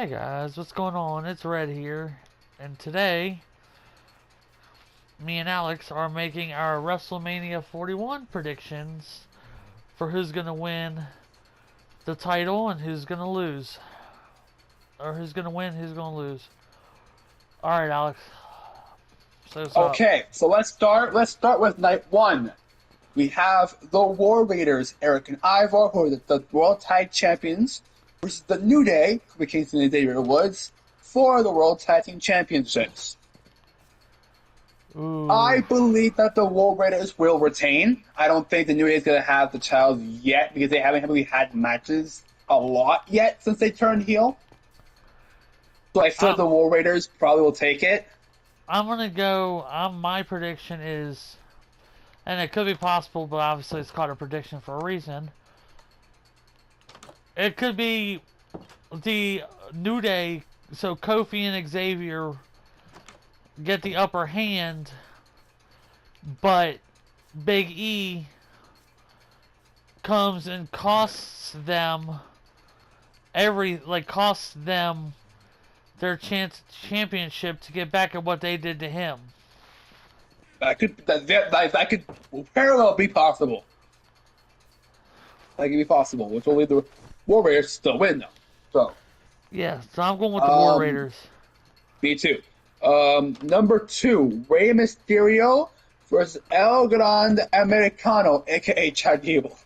Hey guys, what's going on? It's Red here, and today, me and Alex are making our WrestleMania 41 predictions for who's gonna win the title and who's gonna lose. Or who's gonna win, who's gonna lose. Alright, Alex. So what's up? Okay, so let's start. Let's start with night one. We have the War Raiders, Eric and Ivar, who are the World Tag Champions, versus the New Day, Kofi Kingston and Xavier Woods, for the World Tag Team Championships. I Ooh. believe that the War Raiders will retain. I don't think the New Day is going to have the child yet because they haven't really had matches a lot yet since they turned heel. So I feel like I'm, the War Raiders probably will take it. I'm gonna go, my prediction is, and it could be possible, but obviously it's called a prediction for a reason. It could be the New Day, so Kofi and Xavier get the upper hand, but Big E comes and costs them their championship to get back at what they did to him. That could very well be possible. That could be possible, which will lead the War Raiders to still win, though. So, Yeah, so I'm going with the War um, Raiders. me too. Number two, Rey Mysterio versus El Grande Americano, aka Chad Gable.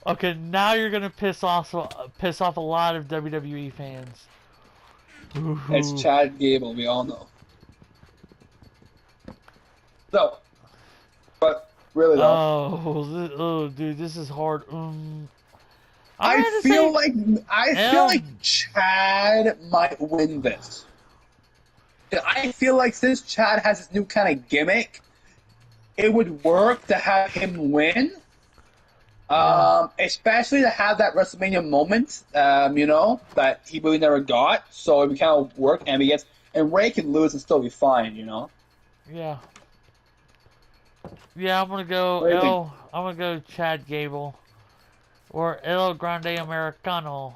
Okay, now you're gonna piss off a lot of WWE fans. It's Ooh. Chad Gable, we all know. So, but really though, Oh, dude, this is hard. I'm I gonna have to feel say like I feel L. like Chad might win this. I feel like since Chad has this new kind of gimmick, it would work to have him win. Yeah, Especially to have that WrestleMania moment, that he really never got. So it would kind of work, and and Ray can lose and still be fine. yeah, yeah. I'm gonna go What do you think? L. I'm gonna go Chad Gable or El Grande Americano.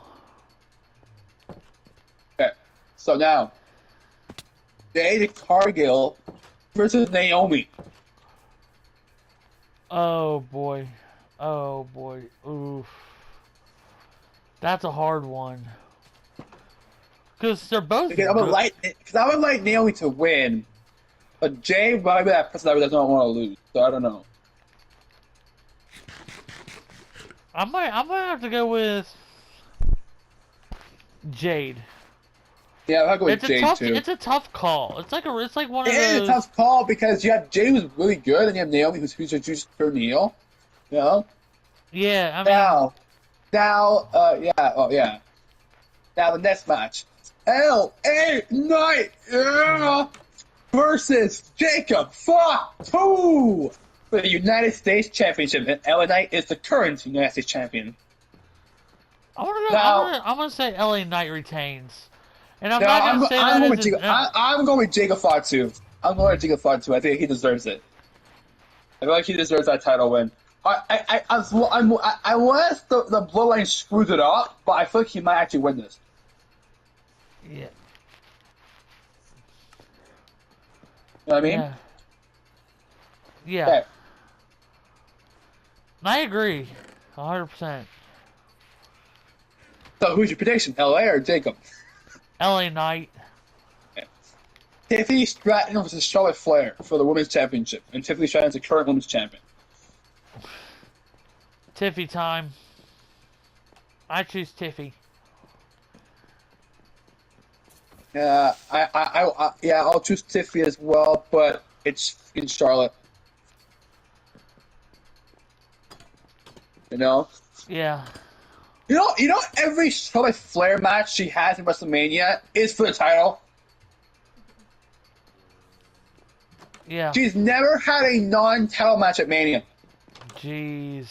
Okay, so now Jade Cargill versus Naomi. Oh boy, oh boy. Oof, that's a hard one. Cause they're both Because good. I would like Naomi to win, but Jay might be that person that doesn't want to lose. So I don't know. I might have to go with Jade. Yeah, I'll go with Jade too. It's a tough call. It's like one It of is a those. tough call because you have Jay who's really good, and you have Naomi who's just turned heel. You know. Yeah, I mean, Now, yeah, oh yeah. Now the next match, L.A. Knight versus Jacob Fatu for the United States Championship, and L.A. Knight is the current United States champion. Now, I'm gonna say LA Knight retains, and I'm now not gonna say I'm that going as with a. I'm going with Jacob Fatu. I'm going with Jacob Fatu. I think he deserves it. I feel like he deserves that title win. Unless the bloodline screws it up, but I feel like he might actually win this. Yeah, You know what I mean? yeah, yeah. Okay. I agree, 100%. So who's your prediction, LA or Jacob? LA Knight. Okay. Tiffany Stratton versus Charlotte Flair for the Women's Championship, and Tiffany Stratton is the current Women's Champion. Tiffy time. I choose Tiffy. Yeah, I'll choose Tiffany as well, but it's in Charlotte. You know, Yeah, every Charlotte Flair match she has in WrestleMania is for the title. yeah. She's never had a non-title match at Mania. Jeez.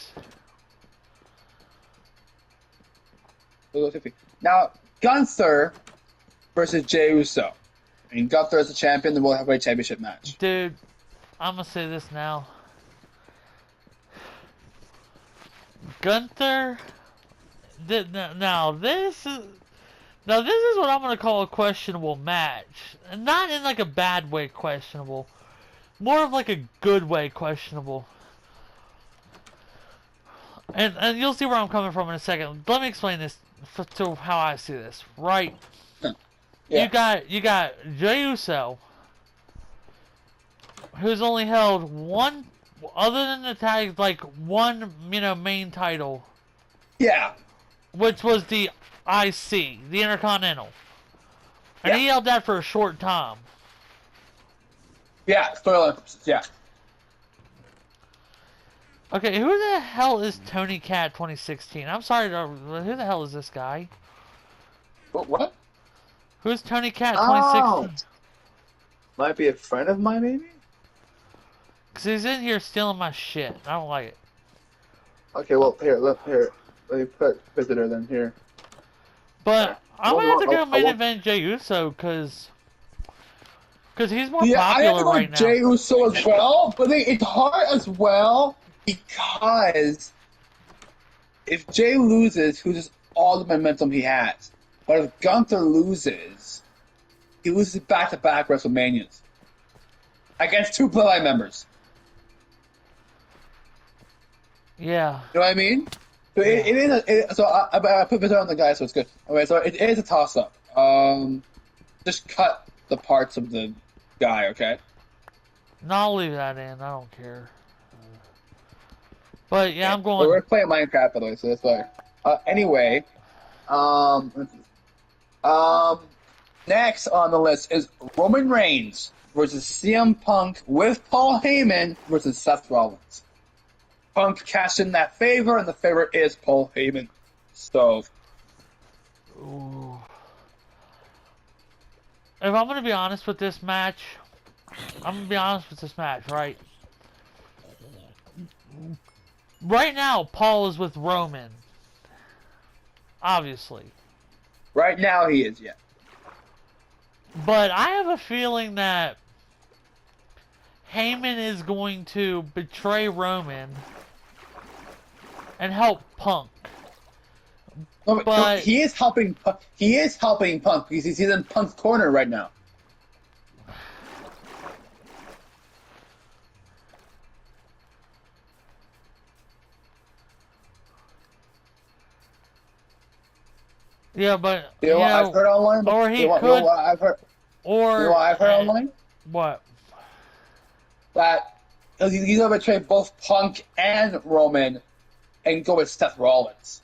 Now, Gunther versus Jey Uso. And Gunther is the champion, the World Heavyweight Championship match. Dude, I'm gonna say this now. Gunther now this is what I'm gonna call a questionable match, and not in like a bad way questionable, more of like a good way questionable. And you'll see where I'm coming from in a second. Let me explain this to how I see this. Right, Yeah. you got Jey Uso, who's only held one, other than the tag, like one main title, Yeah. which was the IC, the Intercontinental, and Yeah. he held that for a short time. Yeah. Storyline. Yeah. Okay, who the hell is Tony Cat 2016? I'm sorry, who the hell is this guy? What? Who's Tony Cat Oh, 2016? might be a friend of mine, maybe. Cause he's in here stealing my shit. I don't like it. Okay, well, here, look, here. Let me put visitor then here. But I'm gonna have to go main won't- event Jey Uso, cause he's more Yeah, I have popular to go right with now. Jey Uso as well, but it's hard as well because if Jey loses, who loses all the momentum he has. But if Gunther loses, he loses back-to-back WrestleManias against two Bloodline members. Yeah. You know what I mean? So it is I put this on the guy, so it's good. Okay, so it is a toss-up. Just cut the parts of the guy, okay? No, I'll leave that in. I don't care. But yeah, I'm Well, going. we're playing Minecraft, by the way, so that's why. Anyway, um, um, next on the list is Roman Reigns versus CM Punk with Paul Heyman versus Seth Rollins. Punk cashed in that favor, and the favorite is Paul Heyman. So, Ooh. If I'm gonna be honest with this match, right? Right now, Paul is with Roman. Obviously. right now he is, yeah. But I have a feeling that Heyman is going to betray Roman and help Punk. No, But he is helping. He is helping Punk because he's in Punk's corner right now. yeah, but You know what I've heard online? or he you could, know what I've heard? or You know what I've heard online? What? That he's gonna betray both Punk and Roman, and go with Seth Rollins.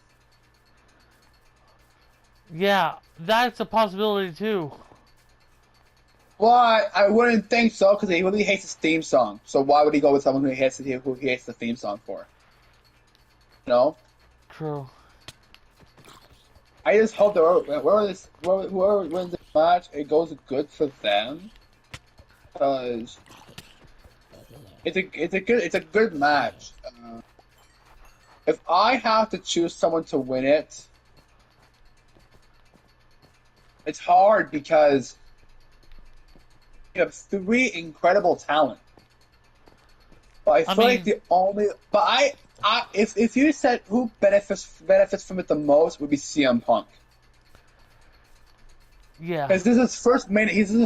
Yeah, that's a possibility too. Well, I wouldn't think so because he really hates his theme song. So why would he go with someone who hates the theme song for? You know. True. I just hope that whoever wins this match, it goes good for them, because it's a good match. If I have to choose someone to win it, it's hard because you have three incredible talent. But I feel like the only, but if you said who benefits from it the most, it would be CM Punk. Yeah. Because this is his first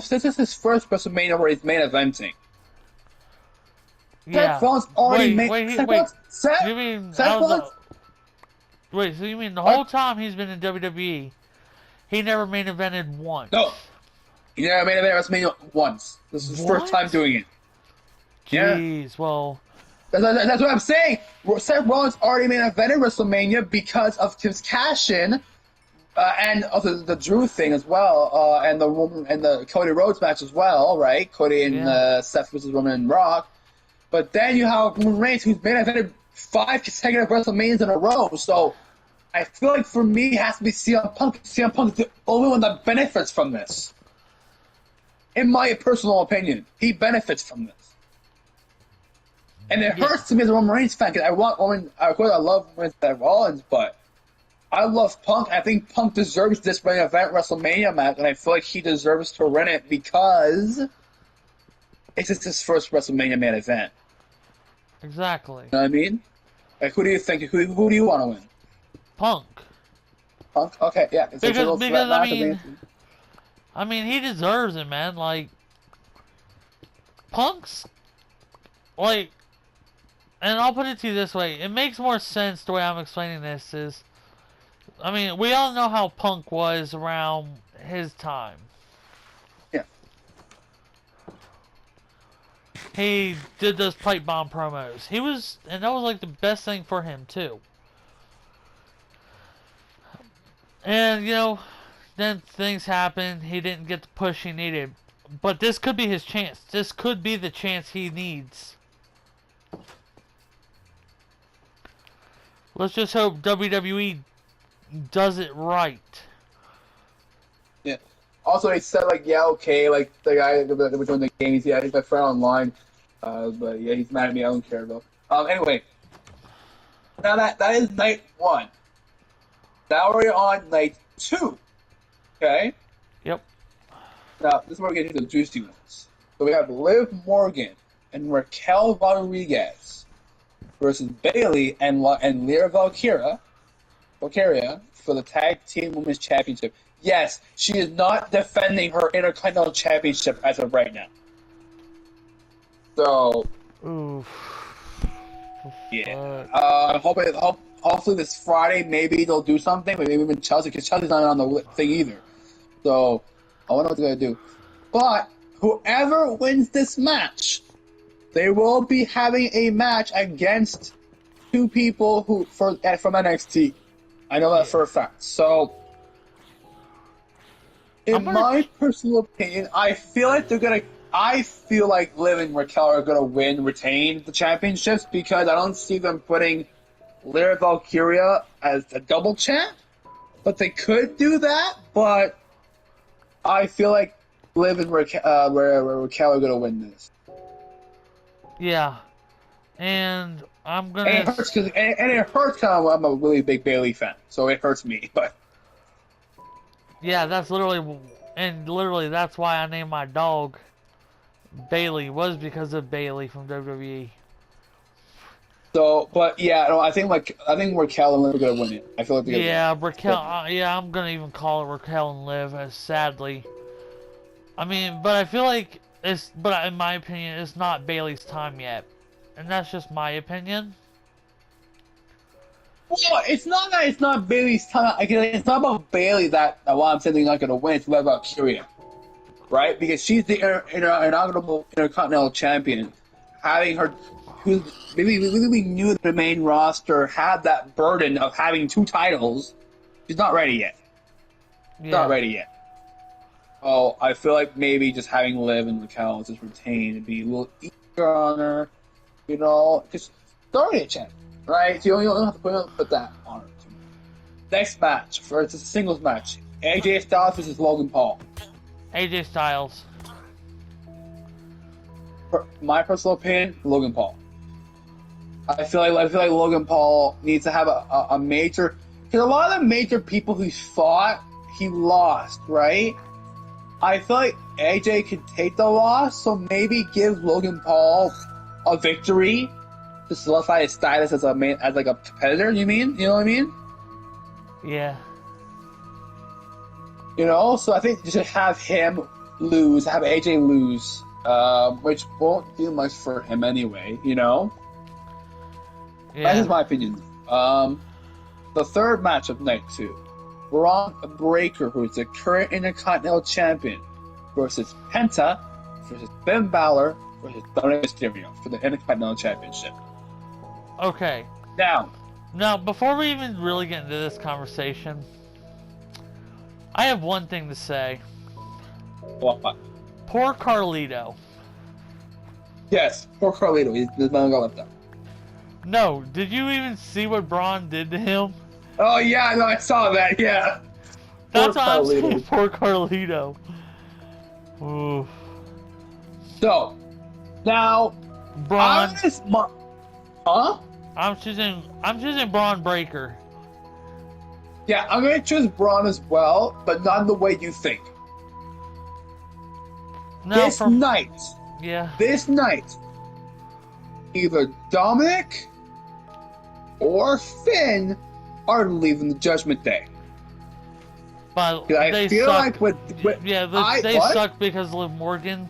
this is his first WrestleMania where he's main eventing. Yeah. Seth Rollins already made. You mean wait? So you mean the whole time he's been in WWE, he never main evented once? No, he never main evented WrestleMania once. This is his first time doing it. Jeez, yeah. Well. That's what I'm saying. Seth Rollins already main evented WrestleMania because of his cash-in, and also the Drew thing as well, and the Cody Rhodes match as well, right? Cody and Seth versus Roman and Rock. But then you have Roman Reigns, who's main evented 5 consecutive WrestleManias in a row. So I feel like for me, it has to be CM Punk. CM Punk is the only one that benefits from this. In my personal opinion, he benefits from this. And it hurts to me as a Roman Reigns fan because I want Roman. Of course, I love Seth Rollins, but I love Punk. I think Punk deserves this main event WrestleMania match, and I feel like he deserves to win it because it's just his first WrestleMania main event. Exactly. You know what I mean? Like, who do you think? Who do you want to win? Punk. Punk? Okay, yeah. It's a Because triple threat I match. mean he deserves it, man. Like Punk's like, and I'll put it to you this way: it makes more sense the way I'm explaining this. Is I mean we all know how Punk was around his time. Yeah. He did those pipe bomb promos. He was, and that was like the best thing for him too. And you know, then things happened. He didn't get the push he needed. But this could be his chance. This could be the chance he needs. Let's just hope WWE does it right. Yeah. Also, he said like, yeah, okay, like the guy that was doing the games. Yeah, he's my friend online. But yeah, he's mad at me. I don't care though. Anyway, now that is night 1. Now we're on night 2. Okay. Yep. Now this is where we get into the juicy ones. So we have Liv Morgan and Raquel Rodriguez versus Bayley and Lyra Valkyria for the Tag Team Women's Championship. Yes, she is not defending her Intercontinental Championship as of right now. So, Oof. yeah. Hopefully this Friday, maybe they'll do something. Maybe even Chelsea, because Chelsea's not on the thing either. So, I wonder what they're going to do. But, whoever wins this match, they will be having a match against 2 people from NXT. I know that for a fact. So, in my personal opinion, I feel like Liv and Raquel are gonna retain the championships, because I don't see them putting Lyra Valkyria as a double champ. But they could do that. But I feel like Liv and Raquel are gonna win this. Yeah, and I'm gonna. And it hurts because I'm a really big Bayley fan, so it hurts me. But yeah, that's literally that's why I named my dog Bayley, was because of Bayley from WWE. So, but yeah, no, I think Raquel and Liv are gonna win it. I feel like they're gonna win. Raquel. I'm gonna even call it Raquel and Liv. As sadly, I mean, but I feel like but in my opinion, it's not Bayley's time yet, and that's just my opinion. Well, it's not that it's not Bayley's time. It's not about Bayley that why I'm saying they're not gonna win. It's about Kyria, right? Because she's the inaugural Intercontinental Champion, having her. Who we knew the main roster had that burden of having 2 titles. She's not ready yet. Not ready yet. Oh, I feel like maybe just having Liv and Raquel just retain and be a little easier on her, because she's already a champion, right? So you don't have to put that on her. Next match, it's a singles match. AJ Styles versus Logan Paul. AJ Styles. For my personal opinion, Logan Paul. I feel like Logan Paul needs to have a major, because a lot of the major people who fought, he lost, right? I feel like AJ could take the loss, so maybe give Logan Paul a victory to solidify his status as a competitor. You know what I mean? Yeah. So I think you should have him lose, have AJ lose, which won't do much for him anyway. Yeah. That's just my opinion. The third match of night 2. Braun Breaker, who is the current Intercontinental Champion, versus Penta, versus Finn Balor, versus Dominic Mysterio for the Intercontinental Championship. Okay. Now, before we even really get into this conversation, I have one thing to say. What? Poor Carlito. Yes, poor Carlito. He's not left out. No, did you even see what Braun did to him? Oh yeah, no, I saw that. Yeah. That's why I'm saying poor Carlito. Ooh. So, now, Braun. Huh? I'm choosing Braun Breaker. Yeah, I'm gonna choose Braun as well, but not the way you think. No, this night, either Dominic or Finn are leaving the Judgment Day. but 'Cause I they feel suck. like with Yeah, they suck because of Liv Morgan,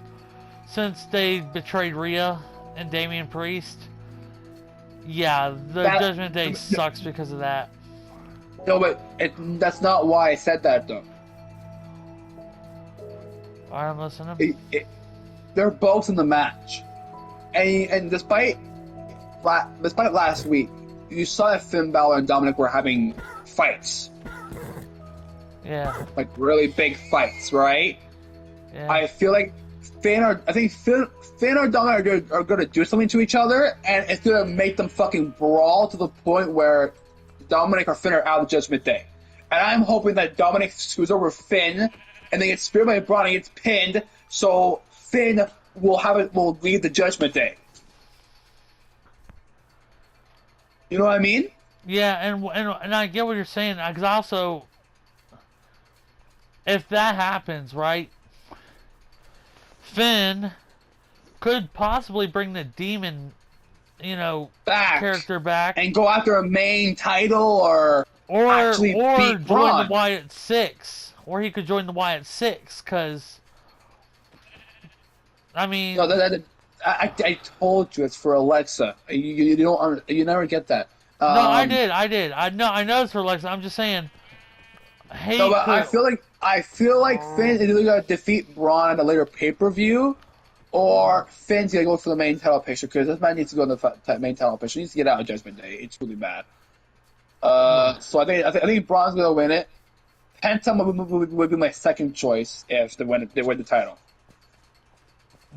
since they betrayed Rhea and Damian Priest. Yeah, the that Judgment Day sucks because of that. no, but that's not why I said that though. Alright, I'm listening. They're both in the match, and despite last week, you saw that Finn Balor and Dominic were having fights. Yeah. Like really big fights, right? Yeah. I feel like Finn or Dominic are gonna do something to each other, and it's gonna make them fucking brawl to the point where Dominic or Finn are out of the Judgment Day. And I'm hoping that Dominic screws over Finn, and they get speared by Braun and gets pinned, so Finn will lead the Judgment Day. You know what I mean? Yeah, and I get what you're saying, because also, if that happens, right, Finn could possibly bring the Demon, character back. And go after a main title or actually beat join Braun. the Wyatt Six. Or he could join the Wyatt Six, because, I mean... No, I told you it's for Alexa. You never get that. No, I did. I know it's for Alexa. I'm just saying. Hey, no, but I feel like Finn is either gonna defeat Braun at a later pay-per-view, or Finn's gonna go for the main title picture, because this man needs to go in the main title picture. He needs to get out of Judgment Day. It's really bad. So I think Braun's gonna win it. Penta would be my second choice if they win the title.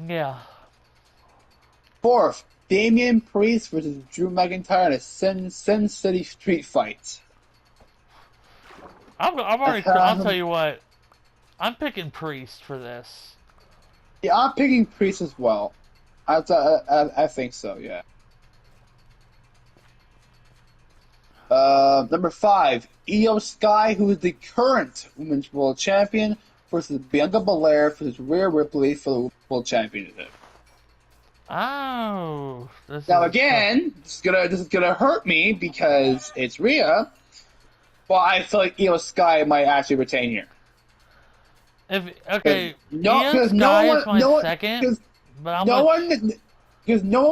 Yeah. Fourth, Damian Priest versus Drew McIntyre in a Sin City street fight. I'll tell you what. I'm picking Priest for this. Yeah, I'm picking Priest as well. I think so, yeah. Number 5, Io Sky, who is the current Women's World Champion, versus Bianca Belair versus Rhea Ripley for the World Championship. Oh. This is gonna hurt me because it's Rhea, but I feel like Io Sky might actually retain here. Because no one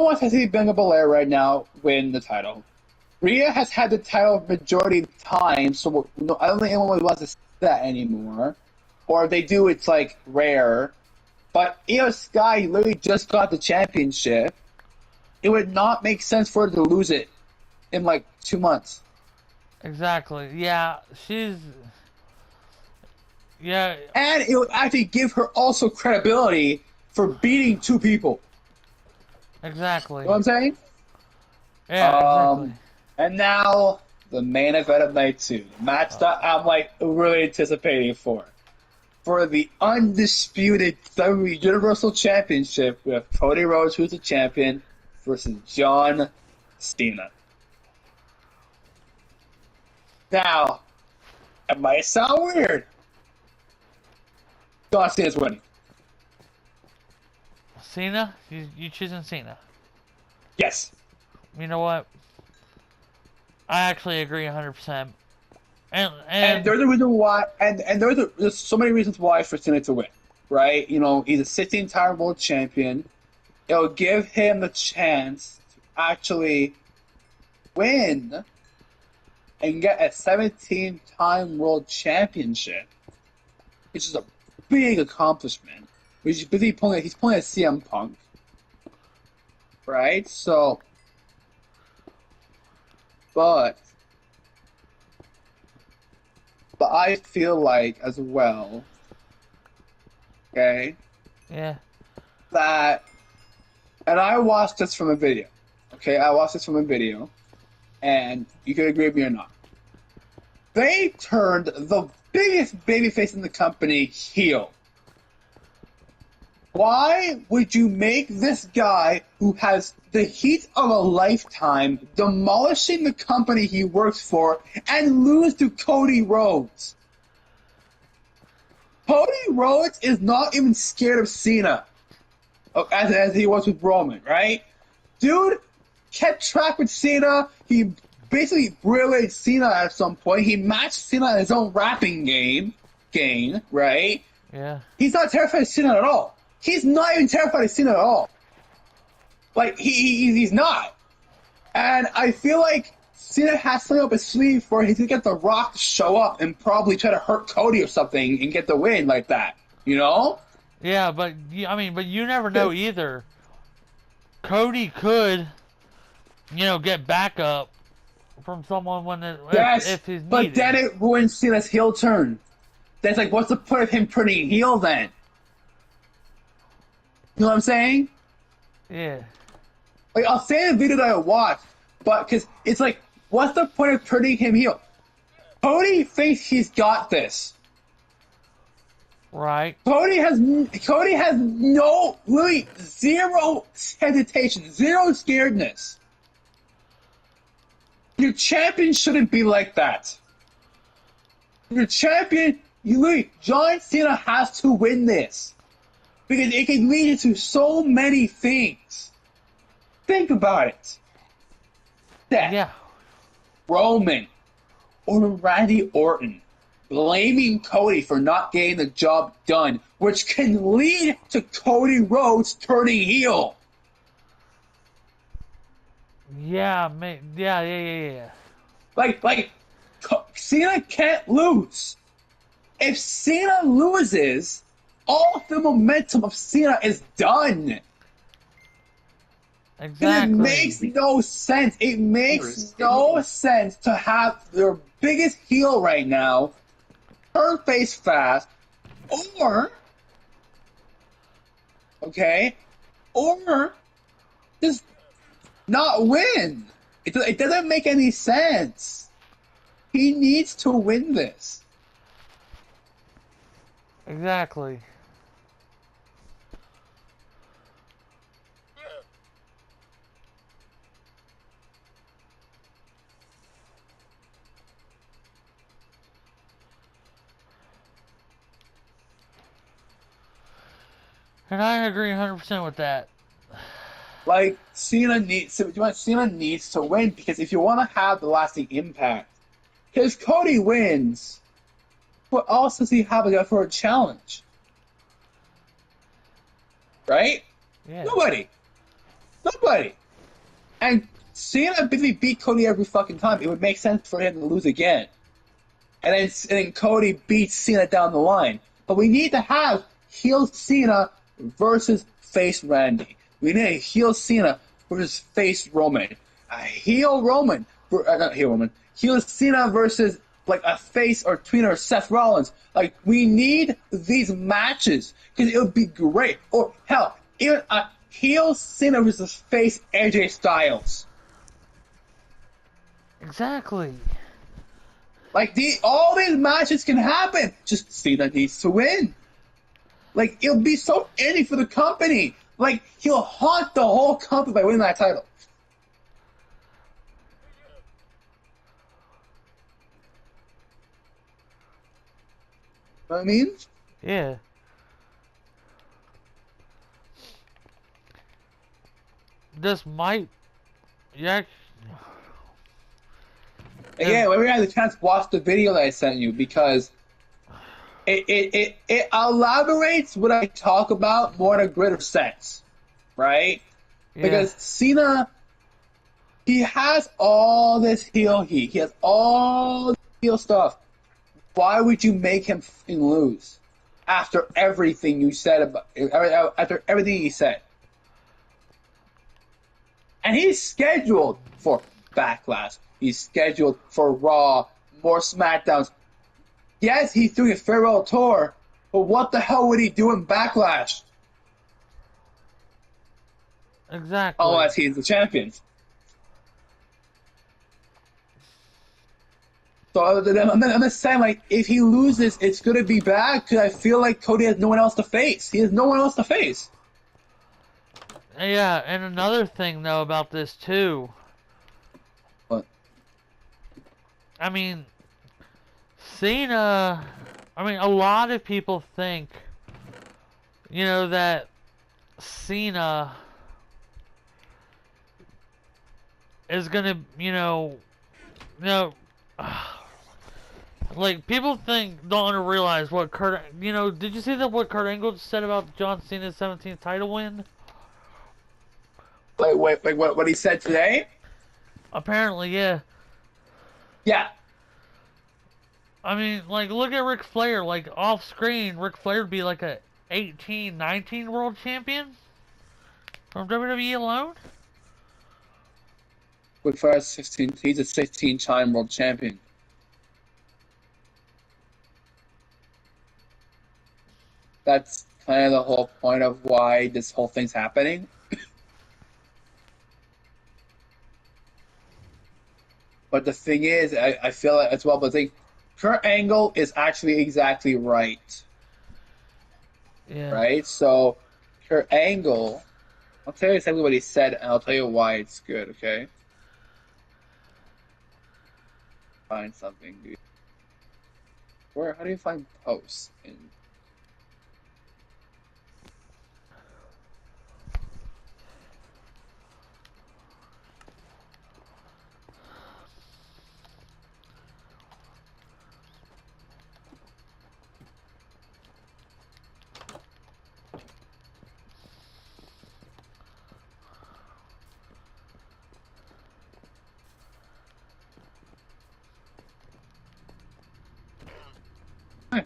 wants to see Bianca Belair right now win the title. Rhea has had the title majority of the time, so I don't think anyone wants to see that anymore. Or if they do, it's like rare. But Io Sky literally just got the championship. It would not make sense for her to lose it in like 2 months. Exactly. Yeah, Yeah. And it would actually give her also credibility for beating 2 people. Exactly. You know what I'm saying? Yeah, exactly. And now, the main event of night 2. The match that I'm really anticipating for. For the undisputed WWE Universal Championship with Cody Rhodes, who's the champion, versus John Cena. Now, it might sound weird. John Cena's winning. Cena? You choosing Cena? Yes. You know what? I actually agree 100%. And there's a reason why, and there's so many reasons why for Cena to win, right? You know, he's a 16-time world champion. It'll give him the chance to actually win and get a 17-time world championship, which is a big accomplishment. He's pulling a CM Punk, right? So, but I feel like as well, okay? Yeah. That, and I watched this from a video, okay? I watched this from a video, and you can agree with me or not. They turned the biggest babyface in the company heel. Why would you make this guy who has the heat of a lifetime demolishing the company he works for and lose to Cody Rhodes? Cody Rhodes is not even scared of Cena, as he was with Roman, right? Dude kept track with Cena. He basically brilliant Cena at some point. He matched Cena in his own rapping game. gain, right? Yeah. He's not terrified of Cena at all. He's not even terrified of Cena at all. Like, he's not. And I feel like Cena has something up his sleeve where he's going to get The Rock to show up and probably try to hurt Cody or something and get the win like that. You know? Yeah, but but you never know either. Cody could, get backup from someone Yes, if he's but needed. then it ruins Cena's heel turn. That's like, what's the point of him turning heel then? You know what I'm saying? Yeah. Like, I'll say the video that I watched, but because it's like, what's the point of turning him heel? Cody thinks he's got this. Right. Cody has no, really, zero hesitation, zero scaredness. Your champion shouldn't be like that. Your champion, John Cena has to win this. Because it can lead to so many things. Think about it. Seth, Yeah. Roman, or Randy Orton blaming Cody for not getting the job done, which can lead to Cody Rhodes turning heel. Yeah, yeah. Like, Cena can't lose. If Cena loses, all the momentum of Cena is done. Exactly. It makes no sense. It makes no sense to have their biggest heel right now turn face fast, or just not win. It doesn't make any sense. He needs to win this. Exactly. And I agree 100% with that. Like, Cena needs to win, because if you want to have the lasting impact, because Cody wins, what else does he have for a challenge? Right? Yeah. Nobody. And Cena basically beat Cody every fucking time. It would make sense for him to lose again. And then Cody beats Cena down the line. But we need to have heel Cena versus face Randy. We need a heel Cena versus face Roman. A heel Roman, not heel Roman, heel Cena versus like a face or tweener Seth Rollins. Like, we need these matches because it would be great. Or hell, even a heel Cena versus face AJ Styles. Exactly. Like, all these matches can happen. Just Cena needs to win. Like, it'll be so ending for the company. Like, he'll haunt the whole company by winning that title. Know what I mean? Yeah. This might. Yeah. Again, when we had the chance to watch the video that I sent you, because it elaborates what I talk about more in a greater sense, right? Yeah. Because Cena, he has all this heel heat. He has all this heel stuff. Why would you make him lose after everything you said after everything he said? And he's scheduled for Backlash. He's scheduled for Raw, more SmackDowns. Yes, he's doing a farewell tour, but what the hell would he do in Backlash? Exactly. Unless he's the champion. So I'm just saying, like, if he loses, it's going to be bad, because I feel like Cody has no one else to face. He has no one else to face. Yeah, and another thing, though, about this, too. What? I mean, Cena... a lot of people think, that Cena is gonna, Like, people don't realize what did you see what Kurt Angle said about John Cena's 17th title win? Like what he said today? Apparently, yeah. Yeah. I mean, like, look at Ric Flair. Like, off screen, Ric Flair would be like a 18, 19 world champion from WWE alone. With first 16, he's a 16-time world champion. That's kind of the whole point of why this whole thing's happening. But the thing is, I feel like as well, but I think Kurt Angle is actually exactly right. Yeah. Right? So, Kurt Angle, I'll tell you exactly what he said, and I'll tell you why it's good, okay? Find something, dude. How do you find posts in...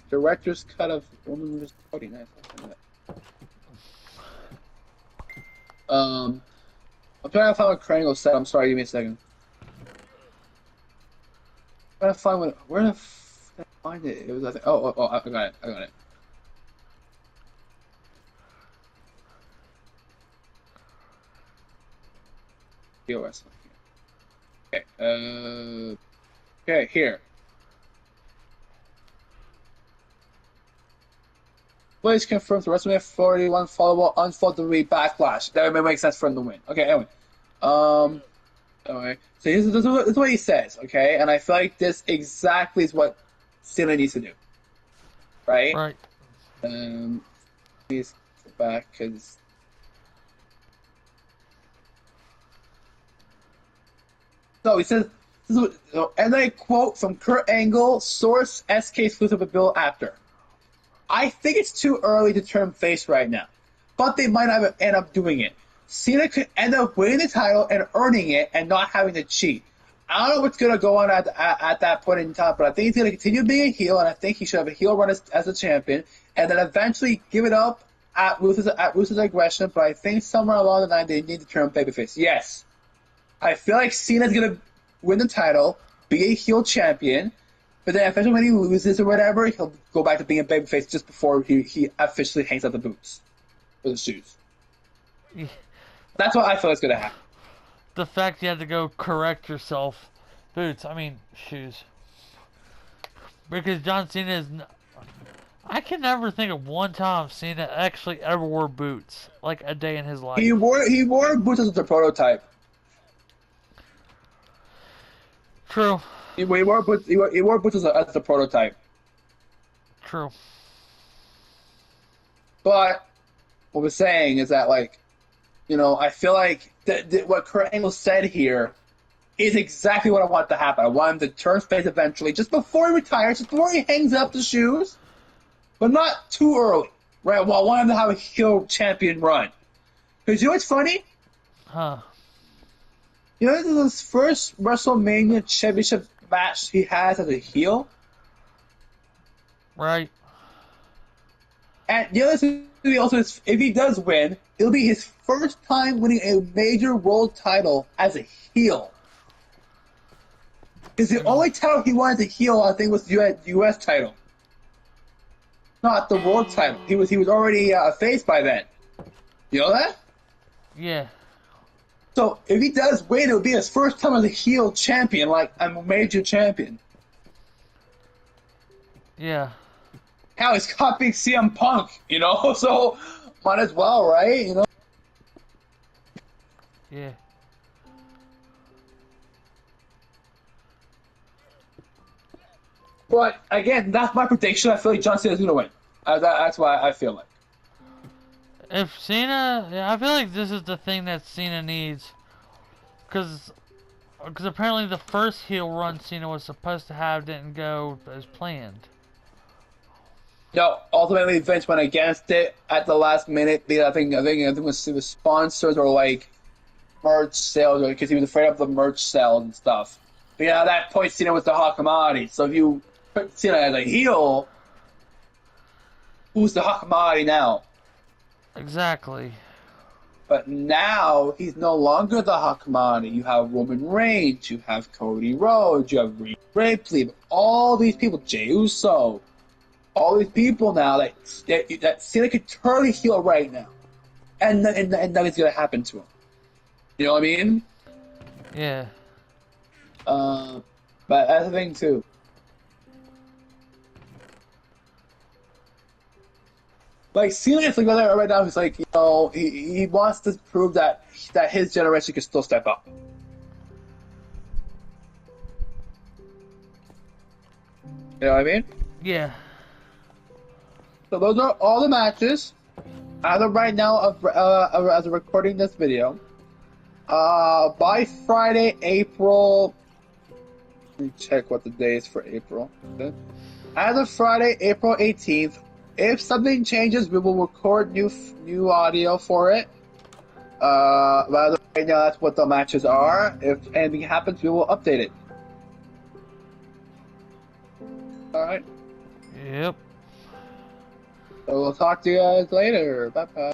Director's cut of Roman Reigns' Cody. Nice. I'm trying to find what Kurt Angle said. I'm sorry, give me a second. I'm trying to find where the f did I find it? It was, I think, I got it. I got it. POS. Okay. Okay, here. Blaze confirms the WrestleMania 41 followable unfold WWE Backlash. That would make sense for him to win. Okay, anyway. Anyway. So this is what he says, okay? And I feel like this exactly is what Cena needs to do. Right? Right. Please go back, because... So he says, and I quote from Kurt Angle, source SK exclusive with Bill Apter. I think it's too early to turn face right now, but they might not end up doing it. Cena could end up winning the title and earning it and not having to cheat. I don't know what's going to go on at that point in time, but I think he's going to continue being a heel, and I think he should have a heel run as a champion, and then eventually give it up at Ruse's aggression, but I think somewhere along the line they need to turn babyface. Yes. I feel like Cena's going to win the title, be a heel champion, but then eventually when he loses or whatever, he'll go back to being a babyface just before he officially hangs out the boots. Or the shoes. Yeah. That's what I feel is going to happen. The fact you had to go correct yourself. Boots, I mean, shoes. Because John Cena is... I can never think of one time Cena actually ever wore boots. Like a day in his life. He wore boots as a prototype. True. He wore boots as a prototype. True. But what we're saying is that, like, you know, I feel like what Kurt Angle said here is exactly what I want to happen. I want him to turn face eventually, just before he retires, just before he hangs up the shoes, but not too early, right? Well, I want him to have a heel champion run. Because you know what's funny? Huh. You know, this is his first WrestleMania championship match he has as a heel. Right. And the other thing also is, if he does win, it'll be his first time winning a major world title as a heel. Because the only title he wanted to heel, I think, was the U.S. title, not the world title. He was already a face by then. You know that? Yeah. So if he does win, it'll be his first time as a heel champion, like a major champion. Yeah. Hell, he's copying CM Punk, you know, so might as well, right? You know. Yeah. But again, that's my prediction. I feel like John Cena's gonna win. That's why I feel like. If Cena, yeah, I feel like this is the thing that Cena needs, because Because apparently the first heel run Cena was supposed to have didn't go as planned. No, ultimately Vince went against it at the last minute. I think it was sponsors or like merch sales because he was afraid of the merch sales and stuff. But yeah, at that point Cena was the hot commodity. So if you put Cena as a heel, who's the hot commodity now? Exactly. But now he's no longer the hot commodity. You have Roman Reigns, you have Cody Rhodes, you have Rhea Ripley, all these people, Jey Uso, all these people now that Cena could totally heel right now, and nothing's gonna happen to him. You know what I mean? Yeah. Uh, but that's the thing too. Like Cena is like right now. He's like, he wants to prove that his generation can still step up. You know what I mean? Yeah. So those are all the matches as of right now, as of recording this video. By Friday, April. Let me check what the day is for April. Okay. As of Friday, April 18th, if something changes, we will record new audio for it. But as of right now, that's what the matches are. If anything happens, we will update it. All right. Yep. So we'll talk to you guys later. Bye bye.